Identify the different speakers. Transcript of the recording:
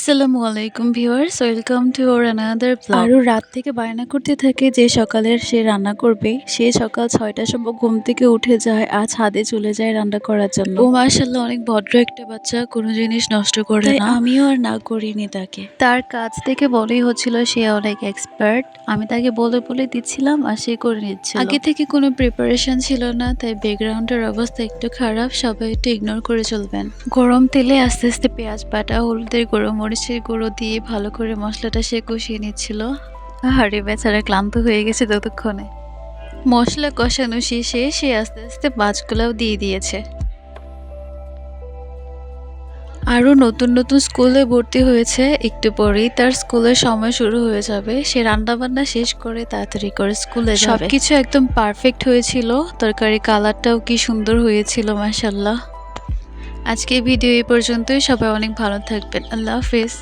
Speaker 1: আসসালামু আলাইকুম viewers, welcome to our another blog. আরও রাত থেকে বায়না করতে থাকে যে সকালের সে রান্না করবে। সে সকাল ৬টার সময় ঘুম থেকে উঠে যায় আর ছাদে চলে যায় রান্না করার জন্য। ও মাশাআল্লাহ অনেক ভদ্র একটা বাচ্চা, কোনো জিনিস নষ্ট করে না। আমিও আর না করিনি তাকে। তার কাজ থেকে বলেই হচ্ছিল সে অনেক এক্সপার্ট। আমি তাকে বলে বলে দিচ্ছিলাম আর সে করে নিচ্ছিল। আগে থেকে কোনো প্রিপারেশন ছিল না, তাই ব্যাকগ্রাউন্ডের অবস্থা একটু খারাপ, সবাই একটু ইগনোর করে চলবেন। গরম তেলে আস্তে আস্তে পেঁয়াজ বাটা, হলুদের গুঁড়ো, মরিচের গুঁড়ো দিয়ে ভালো করে মশলাটা সে কষিয়ে নিচ্ছিল। আরে বেচারা ক্লান্ত হয়ে গেছে ততক্ষণে। মশলা কষানো শেষে সে আস্তে আস্তে মাছগুলাও দিয়ে দিয়েছে। আরও নতুন নতুন স্কুলে ভর্তি হয়েছে, একটু পরেই তার স্কুলের সময় শুরু হয়ে যাবে। সে রান্নাবান্না শেষ করে তাড়াতাড়ি করে স্কুলে যাবে। সবকিছু একদম পারফেক্ট হয়েছিল, তরকারি কালারটাও কি সুন্দর হয়েছিল মাশাআল্লাহ। আজকে ভিডিও এই পর্যন্তই। সবাই অনেক ভালো থাকবেন। আল্লাহ হাফেজ।